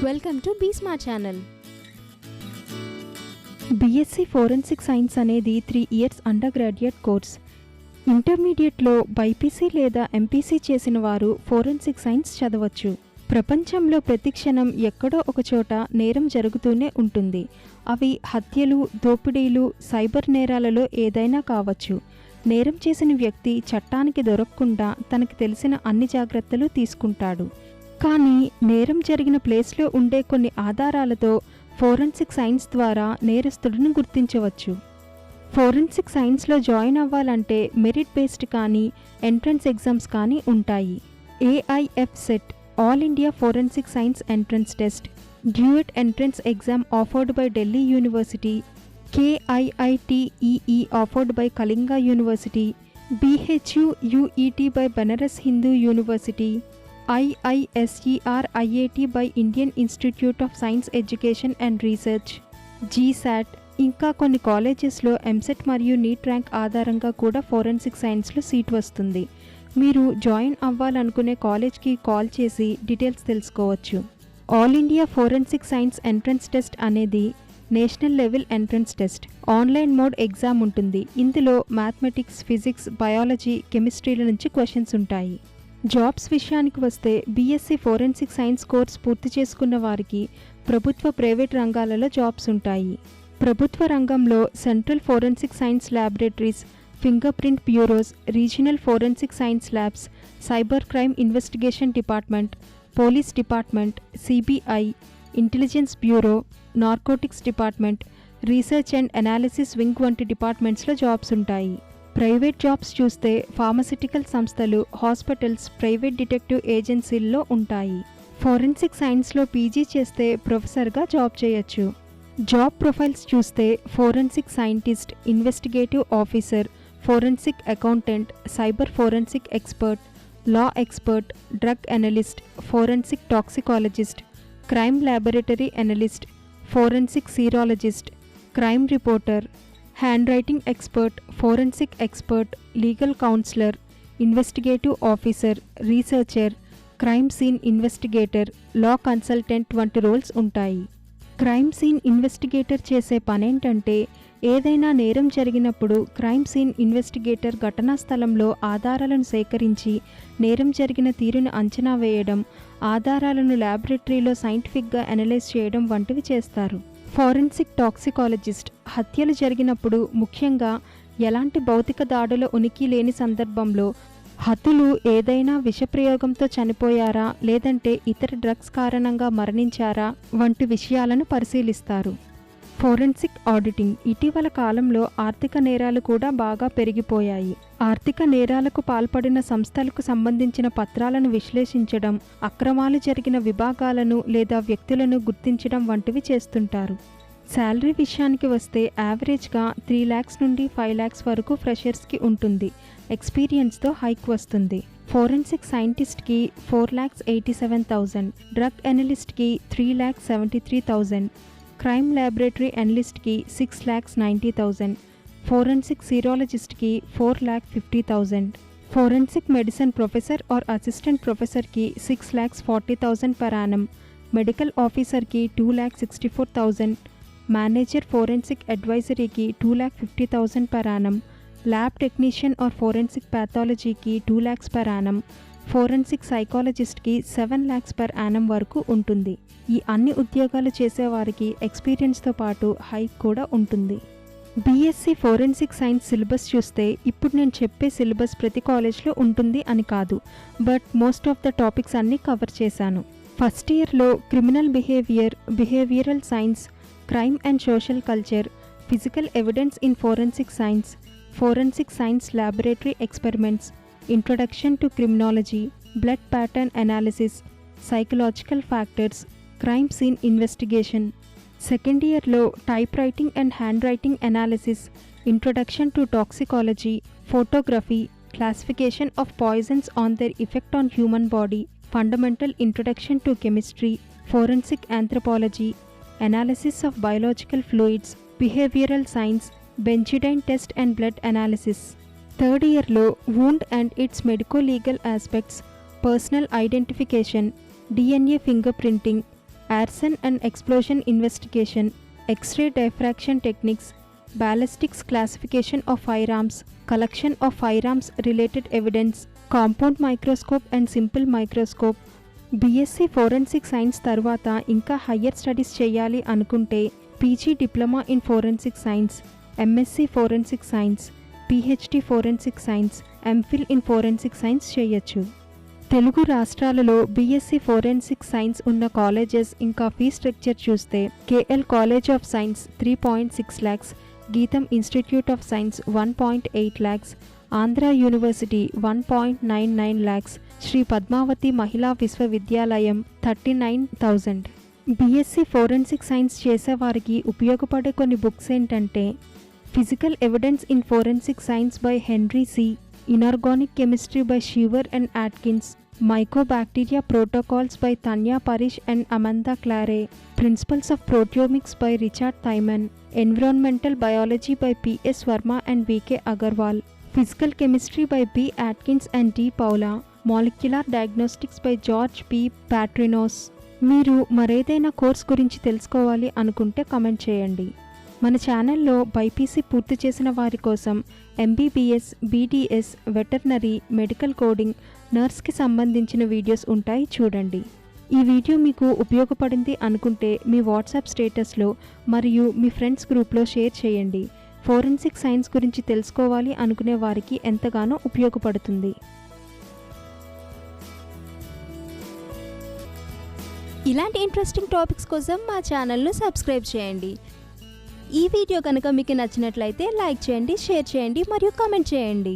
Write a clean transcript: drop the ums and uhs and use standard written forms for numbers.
Welcome to be smart channel. BSc forensic science అనేది 3 years under graduate course. ఇంటర్మీడియట్లో BiPC లేదా MPC చేసిన వారు ఫోరెన్సిక్ సైన్స్ చదవచ్చు. ప్రపంచంలో ప్రతి క్షణం ఎక్కడో ఒక చోట నేరం జరుగుతూనే ఉంటుంది. అవి హత్యలు, దోపిడీలు, సైబర్ నేరాలలో ఏదైనా కావచ్చు. నేరం చేసిన వ్యక్తి చట్టానికి దొరకకుండా తనకు తెలిసిన అన్ని జాగ్రత్తలు తీసుకుంటాడు. కానీ నేరం జరిగిన ప్లేస్లో ఉండే కొన్ని ఆధారాలతో ఫోరెన్సిక్ సైన్స్ ద్వారా నేరస్తుడిని గుర్తించవచ్చు. ఫోరెన్సిక్ సైన్స్లో జాయిన్ అవ్వాలంటే మెరిట్ బేస్డ్ కానీ ఎంట్రన్స్ ఎగ్జామ్స్ కానీ ఉంటాయి. AIF set, all India forensic science entrance test, duet entrance exam offered by Delhi university, KIITEE offered by Kalinga University, BHUUET by Banaras Hindu University, IISER IIT by Indian Institute of Science Education and Research, GSAT, ఇంకా కొన్ని కాలేజెస్లో ఎంసెట్ మరియు NEET rank ఆధారంగా కూడా forensic సైన్స్లో seat వస్తుంది. మీరు join అవ్వాలనుకునే కాలేజ్కి కాల్ చేసి డీటెయిల్స్ తెలుసుకోవచ్చు. All India forensic science entrance test అనేది national level entrance test. Online mode exam ఉంటుంది. ఇందులో మ్యాథమెటిక్స్, ఫిజిక్స్, బయాలజీ, కెమిస్ట్రీల నుంచి క్వశ్చన్స్ ఉంటాయి. జాబ్స్ విషయానికి వస్తే బీఎస్సీ ఫోరెన్సిక్ సైన్స్ కోర్స్ పూర్తి చేసుకున్న వారికి ప్రభుత్వ, ప్రైవేట్ రంగాలలో జాబ్స్ ఉంటాయి. ప్రభుత్వ రంగంలో central forensic science laboratories, finger print bureaus, regional forensic science labs, cyber crime investigation department, police department, CBI, intelligence bureau, narcotics department, research and analysis wing వంటి డిపార్ట్మెంట్స్లో జాబ్స్ ఉంటాయి. ప్రైవేట్ జాబ్స్ చూస్తే pharmaceutical సంస్థలు, hospitals, private detective ఏజెన్సీల్లో ఉంటాయి. Forensic సైన్స్లో PG చేస్తే ప్రొఫెసర్గా జాబ్ చేయొచ్చు. జాబ్ ప్రొఫైల్స్ చూస్తే forensic scientist, investigative officer, forensic accountant, cyber forensic expert, law expert, drug analyst, forensic toxicologist, crime laboratory analyst, forensic serologist, crime reporter, hand writing expert, forensic expert, legal counsellor, investigative officer, researcher, crime scene investigator, law consultant వంటి roles ఉంటాయి. Crime scene investigator చేసే పనేంటంటే ఏదైనా నేరం జరిగినప్పుడు crime scene investigator ఘటనా స్థలంలో ఆధారాలను సేకరించి నేరం జరిగిన తీరును అంచనా వేయడం, ఆధారాలను ల్యాబొరేటరీలో సైంటిఫిక్గా అనలైజ్ చేయడం వంటివి చేస్తారు. ఫోరెన్సిక్ టాక్సికాలజిస్ట్ హత్యలు జరిగినప్పుడు, ముఖ్యంగా ఎలాంటి భౌతిక దాడుల ఉనికి లేని సందర్భంలో హతులు ఏదైనా విషప్రయోగంతో చనిపోయారా లేదంటే ఇతర డ్రగ్స్ కారణంగా మరణించారా వంటి విషయాలను పరిశీలిస్తారు. ఫోరెన్సిక్ ఆడిటింగ్ ఇటీవల కాలంలో ఆర్థిక నేరాలు కూడా బాగా పెరిగిపోయాయి. ఆర్థిక నేరాలకు పాల్పడిన సంస్థలకు సంబంధించిన పత్రాలను విశ్లేషించడం, అక్రమాలు జరిగిన విభాగాలను లేదా వ్యక్తులను గుర్తించడం వంటివి చేస్తుంటారు. శాలరీ విషయానికి వస్తే యావరేజ్గా 3 lakhs నుండి 5 lakhs వరకు ఫ్రెషర్స్కి ఉంటుంది. ఎక్స్పీరియన్స్తో హైక్ వస్తుంది. ఫోరెన్సిక్ సైంటిస్ట్కి 4,87,000, డ్రగ్ అనలిస్ట్కి 3,73,000, క్రైమ్ ల్యాబొరేటరీ అనలిస్ట్కి 6,90,000, ఫోరెన్సిక్ సీరాలజిస్ట్కి 4,50,000, forensic medicine professor or assistant ప్రొఫెసర్కి 6,40,000 per annum, మెడికల్ ఆఫీసర్కి 2,64,000, మేనేజర్ ఫోరెన్సిక్ అడ్వైజరీకి 2,50,000 per annum, lab technician or forensic ప్యాథాలజీకి 2 lakhs per annum, ఫోరెన్సిక్ సైకాలజిస్ట్కి 7 lakhs per annum వరకు ఉంటుంది. ఈ అన్ని ఉద్యోగాలు చేసేవారికి ఎక్స్పీరియన్స్తో పాటు హైక్ కూడా ఉంటుంది. బీఎస్సీ ఫోరెన్సిక్ సైన్స్ సిలబస్ చూస్తే ఇప్పుడు నేను చెప్పే సిలబస్ ప్రతి కాలేజ్లో ఉంటుంది అని కాదు, but most of the topics అన్నీ కవర్ చేశాను. ఫస్ట్ ఇయర్లో criminal behaviour, behavioural science, crime and social culture, physical evidence in forensic science, forensic science laboratory experiments, introduction to criminology, blood pattern analysis, psychological factors, crime scene investigation. Second ఇయర్లో type writing and hand writing analysis, introduction to toxicology, photography, classification of poisons on their effect on human body, fundamental introduction to chemistry, forensic anthropology, analysis of biological fluids, behavioural science, benzidine test and blood analysis. Third ఇయర్లో wound and its medico legal aspects, personal identification, DNA finger printing, arson and explosion investigation, X-ray diffraction techniques, ballistics classification of firearms, collection of firearms related evidence, compound microscope and simple microscope. BSc forensic science తర్వాత ఇంకా higher studies చేయాలి అనుకుంటే PG diploma in forensic science, MSc forensic science, PhD forensic science, MPhil in forensic science చేయొచ్చు. తెలుగు రాష్ట్రాలలో BSc forensic science ఉన్న colleges ఇంకా fee structure చూస్తే KL college of science 3.6 lakhs, Gitam institute of science 1.8 lakhs, Andhra university 1.99 lakhs, Sri Padmavathi Mahila Vishwavidyalayam 39,000. BSc forensic science చేసేవారికి ఉపయోగపడే కొన్ని books ఏంటంటే physical evidence in forensic science by Henry C, Inorganic Chemistry by Shiver and Atkins, Mycobacteria Protocols by Tanya Parish and Amanda Clare, Principles of Proteomics by Richard Thyman, Environmental Biology by P.S. Verma and V.K. Agarwal, Physical Chemistry by B. Atkins and D. Paula, Molecular Diagnostics by George P. Patrinos. మీరు మరేదైనా course గురించి తెలుసుకోవాలి అనుకుంటే comment చేయండి. మన ఛానల్లో BiPC పూర్తి చేసిన వారి కోసం MBBS, BDS, veterinary, medical coding, నర్స్కి సంబంధించిన వీడియోస్ ఉంటాయి, చూడండి. ఈ వీడియో మీకు ఉపయోగపడింది అనుకుంటే మీ వాట్సాప్ స్టేటస్లో మరియు మీ ఫ్రెండ్స్ గ్రూప్లో షేర్ చేయండి. ఫోరెన్సిక్ సైన్స్ గురించి తెలుసుకోవాలి అనుకునే వారికి ఎంతగానో ఉపయోగపడుతుంది. ఇలాంటి ఇంట్రెస్టింగ్ టాపిక్స్ కోసం మా ఛానల్ను సబ్స్క్రైబ్ చేయండి. ఈ వీడియో కనుక మీకు నచ్చినట్లయితే లైక్ చేయండి, షేర్ చేయండి మరియు కామెంట్ చేయండి.